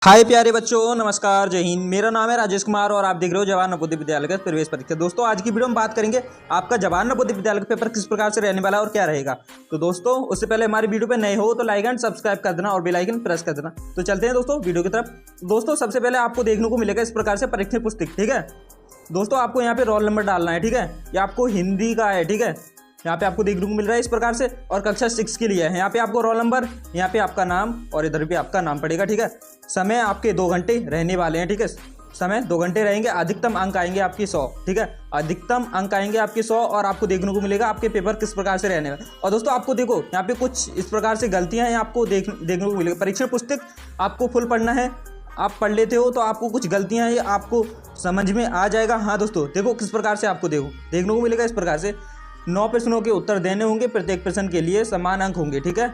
हाय प्यारे बच्चों, नमस्कार, जय हिंद। मेरा नाम है राजेश कुमार और आप देख रहे हो जवाहर नवोदय विद्यालय का प्रवेश परीक्षा। दोस्तों, आज की वीडियो में बात करेंगे आपका जवाहर नवोदय विद्यालय का पेपर किस प्रकार से रहने वाला है और क्या रहेगा। तो दोस्तों, उससे पहले हमारी वीडियो पे नए हो तो लाइक एंड सब्सक्राइब कर देना और बेल आइकन प्रेस कर देना। तो चलते हैं दोस्तों वीडियो की तरफ। दोस्तों, सबसे पहले आपको देखने को मिलेगा इस प्रकार से परीक्षा पुस्तक। ठीक है दोस्तों, आपको यहाँ पे रोल नंबर डालना है। ठीक है, ये आपको हिंदी का है। ठीक है, यहाँ पे आपको देखने को मिल रहा है इस प्रकार से, और कक्षा 6 के लिए है। यहाँ पे आपको रोल नंबर, यहाँ पे आपका नाम और इधर भी आपका नाम पड़ेगा। ठीक है, समय आपके 2 घंटे रहने वाले हैं। ठीक है, समय 2 घंटे रहेंगे। अधिकतम अंक आएंगे आपकी 100। ठीक है, अधिकतम अंक आएंगे आपके 100 और आपको देखने को मिलेगा आपके पेपर किस प्रकार से रहने वाले। और दोस्तों, आपको देखो यहाँ पे कुछ इस प्रकार से गलतियाँ हैं, आपको देखने को मिलेगा। परीक्षण पुस्तक आपको फुल पढ़ना है, आप पढ़ लेते हो तो आपको कुछ गलतियाँ हैं आपको समझ में आ जाएगा। हाँ दोस्तों, देखो किस प्रकार से आपको देखने को मिलेगा इस प्रकार से। 9 प्रश्नों के उत्तर देने होंगे, प्रत्येक प्रश्न के लिए समान अंक होंगे। ठीक है,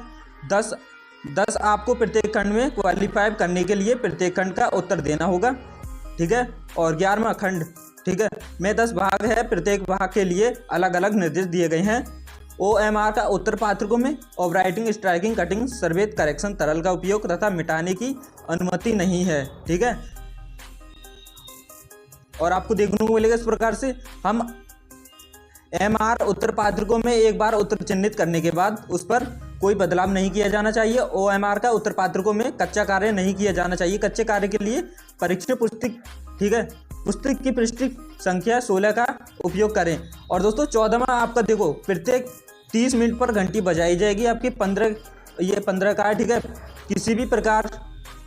10 आपको प्रत्येक खंड में क्वालिफाई करने के लिए प्रत्येक खंड का उत्तर देना होगा। ठीक है, और 11वां खंड, ठीक है, में 10 भाग है, प्रत्येक भाग के लिए अलग अलग निर्देश दिए गए हैं। OMR का उत्तर पात्रकों में ओवर राइटिंग, स्ट्राइकिंग, कटिंग, सर्वेत, करेक्शन, तरल का उपयोग तथा मिटाने की अनुमति नहीं है। ठीक है, और आपको देखने को मिलेगा इस प्रकार से हम MR उत्तर पात्रकों में एक बार उत्तर चिन्हित करने के बाद उस पर कोई बदलाव नहीं किया जाना चाहिए। OMR का उत्तर पात्रकों में कच्चा कार्य नहीं किया जाना चाहिए। कच्चे कार्य के लिए परीक्षा पुस्तक, ठीक है, पुस्तक की पृष्ठ संख्या 16 का उपयोग करें। और दोस्तों, 14वां आपका देखो, प्रत्येक 30 मिनट पर घंटी बजाई जाएगी। आपकी 15 का है। ठीक है, किसी भी प्रकार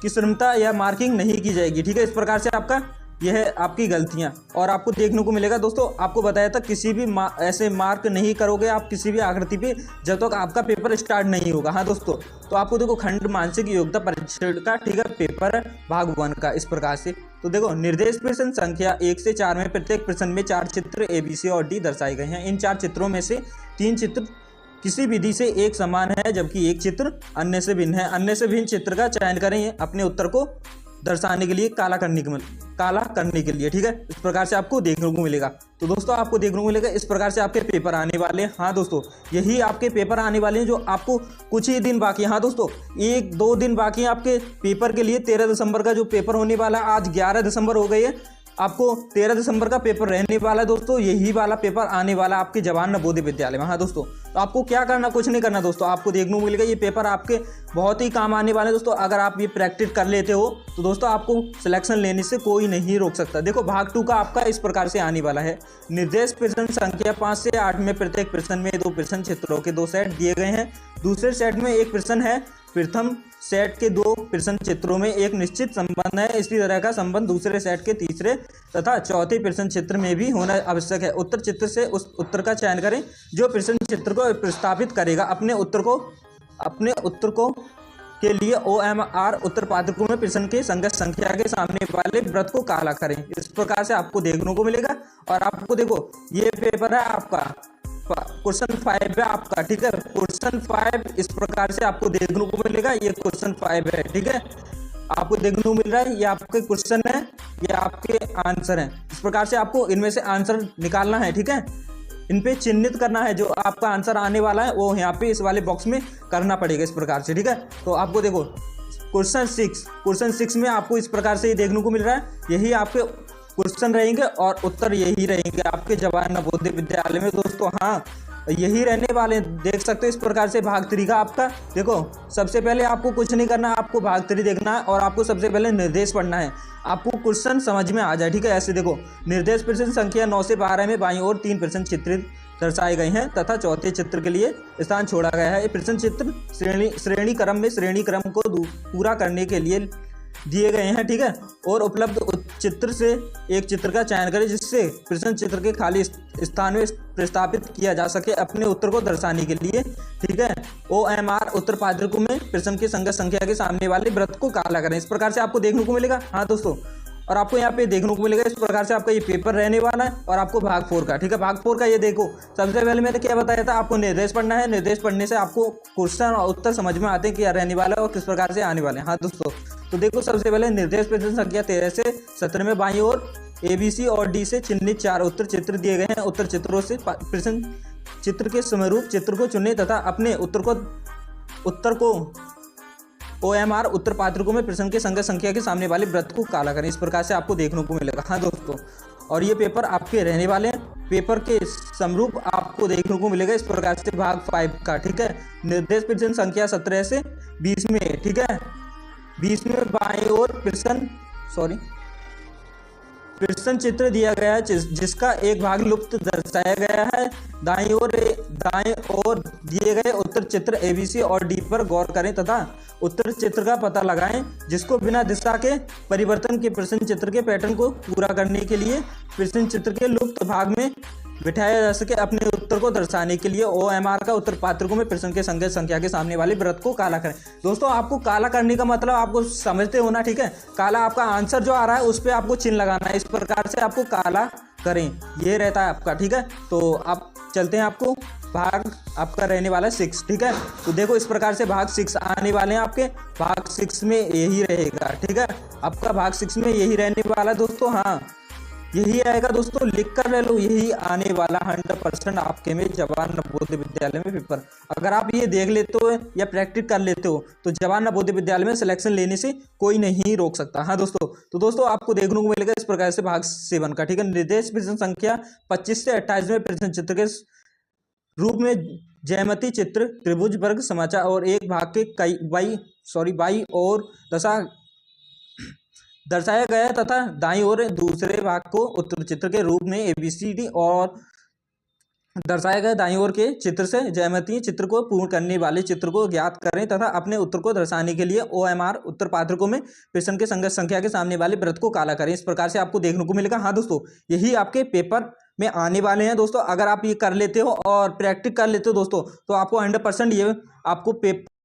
की श्रमता या मार्किंग नहीं की जाएगी। ठीक है, इस प्रकार से आपका यह है आपकी गलतियां। और आपको देखने को मिलेगा दोस्तों, आपको बताया था किसी भी ऐसे मार्क नहीं करोगे आप किसी भी आकृति पे जब तक आपका पेपर स्टार्ट नहीं होगा। हाँ दोस्तों, तो आपको देखो खंड मानसिक योग्यता परीक्षण का, ठीक है, पेपर है भाग 1 का इस प्रकार से। तो देखो, निर्देश प्रश्न संख्या 1 से 4 में प्रत्येक प्रश्न में 4 चित्र ABC और D दर्शाए गए हैं। इन 4 चित्रों में से 3 चित्र किसी विधि से एक समान है, जबकि एक चित्र अन्य से भिन्न है। अन्य से भिन्न चित्र का चयन करें अपने उत्तर को दर्शाने के लिए, काला करने के लिए। ठीक है, इस प्रकार से आपको देखने को मिलेगा। तो दोस्तों, आपको देखने को मिलेगा इस प्रकार से आपके पेपर आने वाले हैं। हाँ दोस्तों, यही आपके पेपर आने वाले हैं जो आपको कुछ ही दिन बाकी है। हाँ दोस्तों, 1-2 दिन बाकी है आपके पेपर के लिए। 13 दिसंबर का जो पेपर होने वाला है, आज 11 दिसंबर हो गई है, आपको 13 दिसंबर का पेपर रहने वाला है दोस्तों। यही वाला पेपर आने वाला है आपके जवाहर नवोदय विद्यालय में। हाँ दोस्तों, तो आपको क्या करना, कुछ नहीं करना दोस्तों। आपको देखने को मिलेगा ये पेपर आपके बहुत ही काम आने वाले हैं दोस्तों। अगर आप ये प्रैक्टिस कर लेते हो तो दोस्तों आपको सिलेक्शन लेने से कोई नहीं रोक सकता। देखो, भाग 2 का आपका इस प्रकार से आने वाला है। निर्देश प्रश्न संख्या 5 से 8 में प्रत्येक प्रश्न में 2 प्रश्न चित्रों के 2 सेट दिए गए हैं। दूसरे सेट में 1 प्रश्न है। प्रथम सेट के 2 प्रश्न चित्रों में एक निश्चित संबंध है। इसी तरह का संबंध दूसरे सेट के तीसरे तथा चौथे प्रश्न चित्र में भी होना आवश्यक है। उत्तर चित्र से उस उत्तर का चयन करें जो प्रश्न चित्र को प्रस्तावित करेगा। अपने उत्तर को के लिए OMR उत्तर पात्रकों में प्रश्न के संगत संख्या के सामने वाले वृत्त को काला करें। इस प्रकार से आपको देखने को मिलेगा। और आपको देखो, ये पेपर है आपका क्वेश्चन 5 है आपका। ठीक है, क्वेश्चन 5 इस प्रकार से आपको देखने को मिलेगा। ये क्वेश्चन 5 है। ठीक है, आपको देखने को मिल रहा है, ये आपके क्वेश्चन है, ये आपके आंसर हैं। इस प्रकार से आपको इनमें से आंसर निकालना है। ठीक है, इन पे चिन्हित करना है। जो आपका आंसर आने वाला है वो यहाँ पे इस वाले बॉक्स में करना पड़ेगा इस प्रकार से। ठीक है, तो आपको देखो क्वेश्चन 6 में आपको इस प्रकार से देखने को मिल रहा है। यही आपके क्वेश्चन रहेंगे और उत्तर यही रहेंगे आपके जवाहर नवोदय विद्यालय में दोस्तों। हाँ, यही रहने वाले हैं, देख सकते हो इस प्रकार से। भाग 3 का आपका देखो, सबसे पहले आपको कुछ नहीं करना, आपको भाग 3 देखना है और आपको सबसे पहले निर्देश पढ़ना है। आपको क्वेश्चन समझ में आ जाए। ठीक है, ऐसे देखो, निर्देश प्रश्न संख्या 9 से 12 में बाईं ओर 3 प्रश्न चित्रित दर्शाए गए हैं तथा चौथे चित्र के लिए स्थान छोड़ा गया है। ये प्रश्न चित्र श्रेणी क्रम को पूरा करने के लिए दिए गए हैं। ठीक है, और उपलब्ध चित्र से एक चित्र का चयन करें जिससे प्रश्न चित्र के खाली स्थान में प्रस्तावित किया जा सके अपने उत्तर को दर्शाने के लिए। ठीक है, OMR उत्तर पात्रकों में प्रश्न की संगत संख्या के सामने वाले वृत्त को काला करें। इस प्रकार से आपको देखने को मिलेगा। हाँ दोस्तों, और आपको यहाँ पे देखने को मिलेगा इस प्रकार से आपका ये पेपर रहने वाला है। और आपको भाग 4 का, ठीक है, भाग 4 का ये देखो, सबसे पहले मैंने क्या बताया था, आपको निर्देश पढ़ना है। निर्देश पढ़ने से आपको क्वेश्चन और उत्तर समझ में आते हैं कि क्या रहने वाला है और किस प्रकार से आने वाले हैं। हाँ दोस्तों, तो देखो, सबसे पहले निर्देश प्रश्न संख्या 13 से 17 में बाईं ओर ABC और D से चिन्हित 4 उत्तर चित्र दिए गए हैं। उत्तर चित्रों से प्रश्न चित्र के समरूप चित्र को चुनें तथा अपने उत्तर को OMR उत्तर पात्रकों में प्रश्न के संख्या संख्या के सामने वाले वृत्त को काला करें। इस प्रकार से आपको देखने को मिलेगा। हाँ दोस्तों, और ये पेपर आपके रहने वाले हैं। पेपर के समरूप आपको देखने को मिलेगा इस प्रकार से भाग 5 का, ठीक है। निर्देश प्रश्न संख्या 17 से 20 में, ठीक है। 20 में बाईं ओर प्रश्न चित्र दिया गया है जिसका एक भाग लुप्त दर्शाया गया है। दाईं ओर दिए गए उत्तर चित्र ABC और D पर गौर करें तथा उत्तर चित्र का पता लगाएं, जिसको बिना दिशा के परिवर्तन के प्रश्न चित्र के पैटर्न को पूरा करने के लिए प्रश्न चित्र के लुप्त भाग में बिठाया जा सके। अपने उत्तर को दर्शाने के लिए OMR का उत्तर पात्रकों में प्रश्न के संख्या के सामने वाले वृत्त को काला करें। दोस्तों, आपको काला करने का मतलब आपको समझते हो ना, ठीक है। काला आपका आंसर जो आ रहा है उस पर आपको चिन्ह लगाना है। इस प्रकार से आपको काला करें, ये रहता है आपका, ठीक है। तो आप चलते हैं, आपको भाग आपका रहने वाला है 6, ठीक है। तो देखो इस प्रकार से भाग 6 आने वाले हैं आपके। भाग 6 में यही रहेगा, ठीक है। आपका भाग 6 में यही रहने वाला दोस्तों। हाँ, यही आएगा दोस्तों, लिख कर ले लो, यही आने वाला 100% आपके में जवाहर नवोदय विद्यालय में पेपर। अगर आप ये देख लेते हो या प्रैक्टिस कर लेते हो तो जवाहर नवोदय विद्यालय में सिलेक्शन लेने से कोई नहीं रोक सकता। हाँ दोस्तों, तो दोस्तों आपको देखने को मिलेगा इस प्रकार से भाग 7 का, ठीक है। निर्देश प्रश्न संख्या 25 से 28 में प्रश्न चित्र के रूप में ज्यामिति चित्र, त्रिभुज, वर्ग, समोच्च और एक भाग के बाई और दशा दर्शाया गया तथा दाईं ओर दूसरे भाग को उत्तर चित्र के रूप में ABCD और दर्शाया गया दाईं ओर के चित्र से ज्यामितीय चित्र को पूर्ण करने वाले चित्र को ज्ञात करें तथा अपने उत्तर को दर्शाने के लिए OMR उत्तर पात्रकों में प्रश्न के संख्या के सामने वाले वृत्त को काला करें। इस प्रकार से आपको देखने को मिलेगा। हाँ दोस्तों, यही आपके पेपर में आने वाले हैं दोस्तों। अगर आप ये कर लेते हो और प्रैक्टिस कर लेते हो दोस्तों, तो आपको 100% ये आपको पेपर